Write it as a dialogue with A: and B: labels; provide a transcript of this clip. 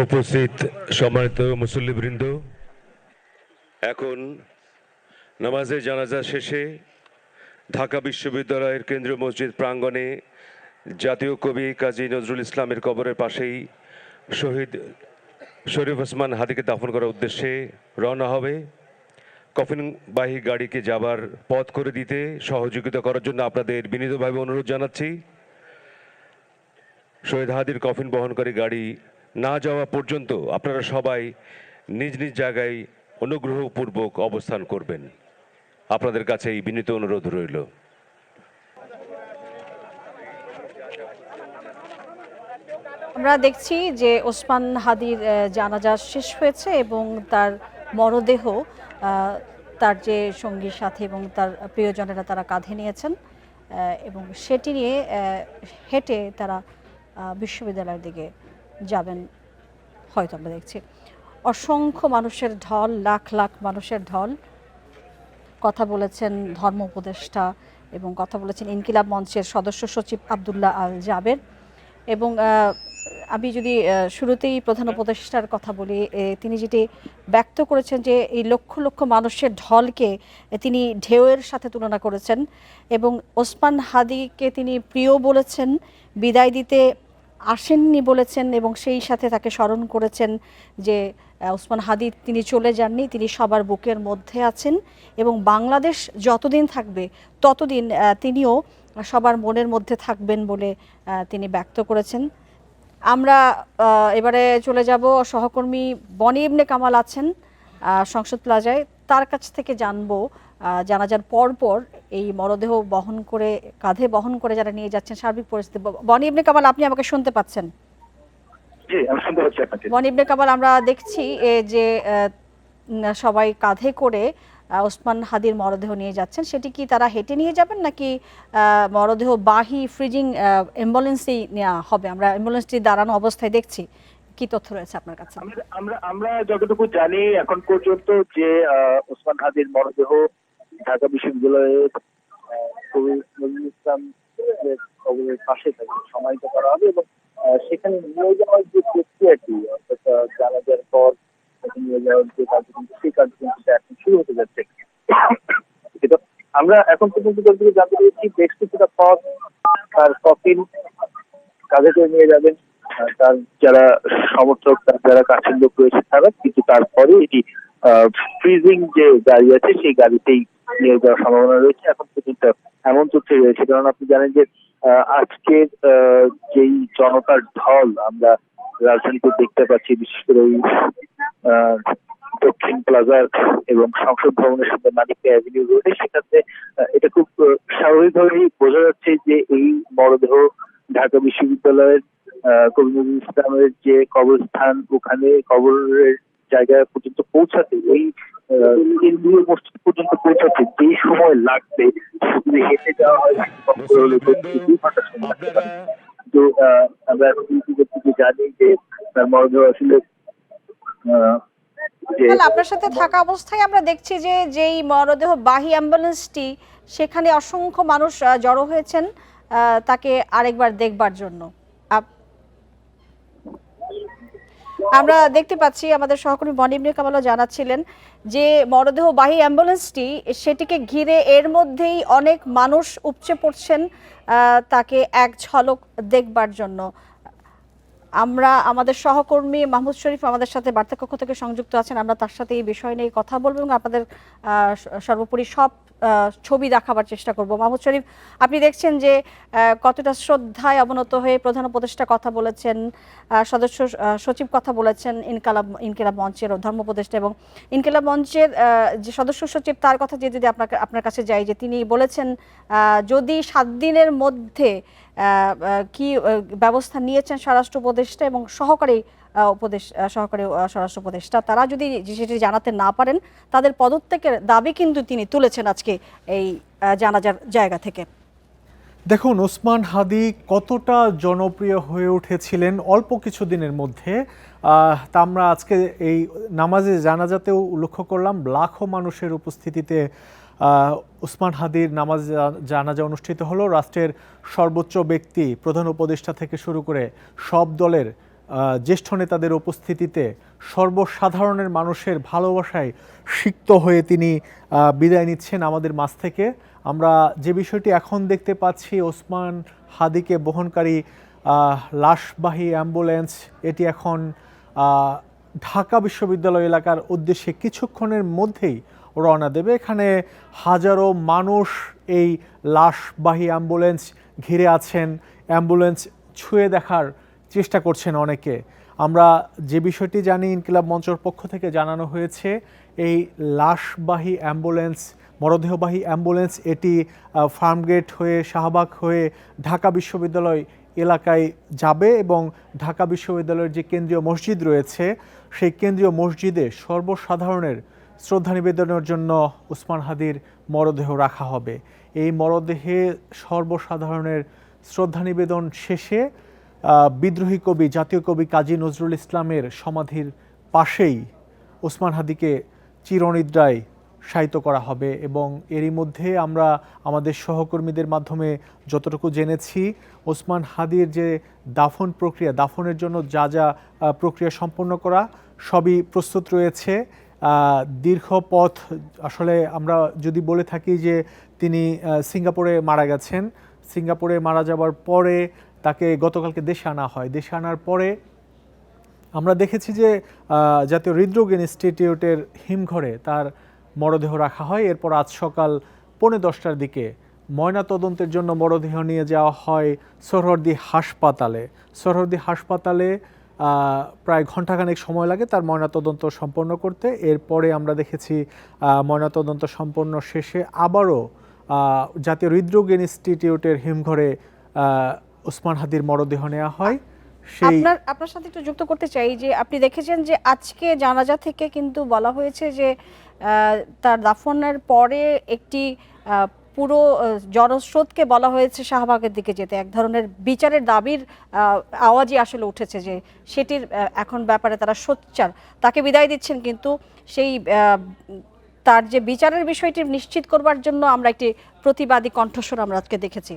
A: উপস্থিত সম্মানিত মুসল্লিবৃন্দ, এখন নামাজে জানাজা শেষে ঢাকা বিশ্ববিদ্যালয়ের কেন্দ্রীয় মসজিদ প্রাঙ্গণে জাতীয় কবি কাজী নজরুল ইসলামের কবরের পাশেই শহীদ শরীফ ওসমান হাদিকে দাফন করার উদ্দেশ্যে রওনা হবে। কফিনবাহী গাড়িকে যাবার পথ করে দিতে সহযোগিতা করার জন্য আপনাদের বিনীতভাবে অনুরোধ জানাচ্ছি। শহীদ হাদির কফিন বহনকারী গাড়ি না যাওয়া পর্যন্ত আপনারা সবাই নিজ নিজ জায়গায় অনুগ্রহপূর্বক অবস্থান করবেন। আপনাদের কাছে এই বিনীত অনুরোধ রইল।
B: আমরা দেখছি যে ওসমান হাদির জানাজা শেষ হয়েছে এবং তার মরদেহ তার যে সঙ্গীর সাথে এবং তার প্রিয়জনেরা তারা কাঁধে নিয়েছেন এবং সেটি নিয়ে হেঁটে তারা বিশ্ববিদ্যালয়ের দিকে যাবেন। হয়তো আমরা দেখছি অসংখ্য মানুষের ঢল, লাখ লাখ মানুষের ঢল। কথা বলেছেন ধর্ম উপদেষ্টা এবং কথা বলেছেন ইনকিলাব মঞ্চের সদস্য সচিব আব্দুল্লাহ আল জাবের। এবং আমি যদি শুরুতেই প্রধান উপদেষ্টার কথা বলি, তিনি যেটি ব্যক্ত করেছেন যে এই লক্ষ লক্ষ মানুষের ঢলকে তিনি ঢেউয়ের সাথে তুলনা করেছেন এবং ওসমান হাদিকে তিনি প্রিয় বলেছেন, বিদায় দিতে আসেননি বলেছেন এবং সেই সাথে তাকে স্মরণ করেছেন যে ওসমান হাদি তিনি চলে যাননি, তিনি সবার বুকের মধ্যে আছেন এবং বাংলাদেশ যতদিন থাকবে ততদিন তিনিও সবার মনের মধ্যে থাকবেন বলে তিনি ব্যক্ত করেছেন। আমরা এবারে চলে যাব, সহকর্মী বনি ইবনে কামাল আছেন সংসদ প্লাজায়, তার কাছ থেকে জানবো জানাজার পর এই মরদেহ বহন করে কাঁধে বহন করে যারা নিয়ে যাচ্ছেন সার্বিক পরিস্থিতি। বনি ইবনে কামাল, আপনি আমাকে শুনতে পাচ্ছেন?
C: জি, আমি শুনতে পাচ্ছি আপনাকে।
B: বনি ইবনে কামাল, আমরা দেখছি যে সবাই কাঁধে করে ওসমান হাদির মরদেহ নিয়ে যাচ্ছেন, সেটি কি তারা হেঁটে নিয়ে যাবেন নাকি মরদেহ বাহি ফ্রিজিং অ্যাম্বুলেন্সেই নেওয়া হবে? আমরা অ্যাম্বুলেন্সটি দাঁড়ানো অবস্থায় দেখছি, কি তথ্য রয়েছে আপনার কাছে?
C: আমরা যতটুকু জানি এখন পর্যন্ত যে ওসমান হাদির মরদেহ ঢাকা বিশ্ববিদ্যালয়ের কবি নজরুল ইসলাম কবরের পাশে সমাহিত করা হবে এবং সেখানে নিয়ে যাওয়ার যে প্রক্রিয়াটি, অর্থাৎ জানাজার পর নিয়ে যাওয়ার যে কার্যক্রম, সেই কার্যক্রমটা এখন শুরু হতে যাচ্ছে। আমরা এখন পর্যন্ত যতটুকু জানতে পেরেছি বেশ কিছুটা পথ তার কফিন কাঁধে করে নিয়ে যাবেন তার যারা সমর্থক, তার যারা কাছের লোক রয়েছে তারা, কিন্তু তারপরে এটি ফ্রিজিং যে গাড়ি আছে সেই গাড়িতেই নিয়ে যাওয়ার সম্ভাবনা রয়েছে। এখন পর্যন্ত এমন তথ্য রয়েছে, কারণ আপনি জানেন যে আজকের যেই জনতার ঢল আমরা রাজধানীতে দেখতে পাচ্ছি, বিশেষ করে ওই দক্ষিণ প্লাজার এবং সংসদ ভবনের সামনে মানিক অ্যাভিনিউ রোডে, সেখানে এটা খুব স্বাভাবিকভাবেই বোঝা যাচ্ছে যে এই মরদেহ ঢাকা বিশ্ববিদ্যালয়ের কবি নজরুল ইসলামের যে কবরস্থান, ওখানে কবরের জায়গা পর্যন্ত পৌঁছাতে, ওই কেন্দ্রীয় মসজিদ পর্যন্ত পৌঁছাতে যে সময় লাগবে, যদি হেঁটে যাওয়া হয় 2 ঘন্টা সময় লাগতে পারে। কিন্তু আমরা এখন থেকে জানি যে তার মরদেহ আসলে
B: আপনার সাথে থাকা অবস্থায় আমরা দেখছি যে যেই মরদেহ বাহী অ্যাম্বুলেন্সটি, সেখানে অসংখ্য মানুষ জড়ো হয়েছেন তাকে আরেকবার দেখবার জন্য। আমরা দেখতে পাচ্ছি আমাদের সহকর্মী বনি ইবনে কামালও জানাচ্ছিলেন যে মরদেহ বাহী অ্যাম্বুলেন্সটি, সেটিকে ঘিরে এর মধ্যেই অনেক মানুষ উপচে পড়ছেন তাকে এক ঝলক দেখবার জন্য। আমরা আমাদের সহকর্মী মাহমুদ শরীফ আমাদের সাথে বার্তাকক্ষ থেকে সংযুক্ত আছেন, আমরা তার সাথে এই বিষয় নিয়ে কথা বলবো এবং আপনাদের সর্বোপরি সব ছবি দেখাবার চেষ্টা করব। মাহমুদ শরীফ, আপনি দেখছেন যে কতটা শ্রদ্ধায় অবনত হয়ে প্রধান উপদেষ্টা কথা বলেছেন, সদস্য সচিব কথা বলেছেন, ইনকিলাব মঞ্চের ধর্ম উপদেষ্টা এবং ইনকিলাব মঞ্চের যে সদস্য সচিব, তার কথা যে যদি আপনার কাছে যাই, যে তিনি বলেছেন যদি 7 দিনের মধ্যে কি ব্যবস্থা নিয়েছেন স্বরাষ্ট্র উপদেষ্টা এবং সহকারী স্বরাষ্ট্র উপদেষ্টা, তারা যদি সেটি জানাতে না পারেন তাদের পদত্যাগের দাবি কিন্তু তিনি তুলেছেন আজকে এই জানাজার জায়গা থেকে।
D: দেখুন, ওসমান হাদি কতটা জনপ্রিয় হয়ে উঠেছিলেন অল্প কিছুদিনের মধ্যে, তা আমরা আজকে এই নামাজে জানাজাতেও লক্ষ্য করলাম। লাখো মানুষের উপস্থিতিতে ওসমান হাদির নামাজ জানাজা অনুষ্ঠিত হলো। রাষ্ট্রের সর্বোচ্চ ব্যক্তি, প্রধান উপদেষ্টা থেকে শুরু করে সব দলের জ্যেষ্ঠ নেতাদের উপস্থিতিতে সর্বসাধারণের মানুষের ভালোবাসায় সিক্ত হয়ে তিনি বিদায় নিচ্ছেন আমাদের মাঝ থেকে। আমরা যে বিষয়টি এখন দেখতে পাচ্ছি, ওসমান হাদিকে বহনকারী লাশবাহী অ্যাম্বুলেন্স এটি এখন ঢাকা বিশ্ববিদ্যালয় এলাকার উদ্দেশ্যে কিছুক্ষণের মধ্যেই রওনা দেবে। এখানে হাজারো মানুষ এই লাশবাহী অ্যাম্বুলেন্স ঘিরে আছেন, অ্যাম্বুলেন্স ছুঁয়ে দেখার চেষ্টা করছেন অনেকে। আমরা যে বিষয়টি জানি, ইনকিলাব মঞ্চের পক্ষ থেকে জানানো হয়েছে এই লাশবাহী অ্যাম্বুলেন্স, মরদেহবাহী অ্যাম্বুলেন্স এটি ফার্মগেট হয়ে শাহবাগ হয়ে ঢাকা বিশ্ববিদ্যালয় এলাকায় যাবে এবং ঢাকা বিশ্ববিদ্যালয়ের যে কেন্দ্রীয় মসজিদ রয়েছে সেই কেন্দ্রীয় মসজিদে সর্বসাধারণের শ্রদ্ধা নিবেদনের জন্য ওসমান হাদির মরদেহ রাখা হবে। এই মরদেহে সর্বসাধারণের শ্রদ্ধা নিবেদন শেষে বিদ্রোহী কবি, জাতীয় কবি কাজী নজরুল ইসলামের সমাধির পাশেই ওসমান হাদিকে চিরনিদ্রায় শায়িত করা হবে। এবং এরই মধ্যে আমরা আমাদের সহকর্মীদের মাধ্যমে যতটুকু জেনেছি, ওসমান হাদির যে দাফন প্রক্রিয়া, দাফনের জন্য যা যা প্রক্রিয়া সম্পন্ন করা সবই প্রস্তুত রয়েছে। দীর্ঘ পথ, আসলে আমরা যদি বলে থাকি যে তিনি সিঙ্গাপুরে মারা গেছেন, সিঙ্গাপুরে মারা যাবার পরে তাকে গতকালকে দেশে আনা হয়। দেশে আনার পরে আমরা দেখেছি যে জাতীয় হৃদরোগ ইনস্টিটিউটের হিমঘরে তার মরদেহ রাখা হয়। এরপর আজ সকাল 10:45টার দিকে ময়নাতদন্তের জন্য মরদেহ নিয়ে যাওয়া হয় সোহরাওয়ার্দী হাসপাতালে। সোহরাওয়ার্দী হাসপাতালে প্রায় ঘণ্টাখানেক সময় লাগে তার ময়নাতদন্ত সম্পন্ন করতে। এরপরে আমরা দেখেছি ময়নাতদন্ত সম্পন্ন শেষে আবারও জাতীয় হৃদরোগ ইনস্টিটিউটের হিমঘরে ওসমান হাদির মরদেহ নেওয়া হয়।
B: আপনার সাথে একটু যুক্ত করতে চাই যে আপনি দেখেছেন যে আজকে জানাজা থেকে কিন্তু বলা হয়েছে যে তার দাফনের পরে একটি পুরো জনস্রোতকে বলা হয়েছে শাহবাগের দিকে যেতে, এক ধরনের বিচারের দাবির আওয়াজই আসলে উঠেছে যে সেটির এখন ব্যাপারে তারা সোচ্চার। তাকে বিদায় দিচ্ছেন, কিন্তু সেই তার যে বিচারের বিষয়টি নিশ্চিত করবার জন্য আমরা একটি প্রতিবাদী কণ্ঠস্বর আমরা আজকে দেখেছি।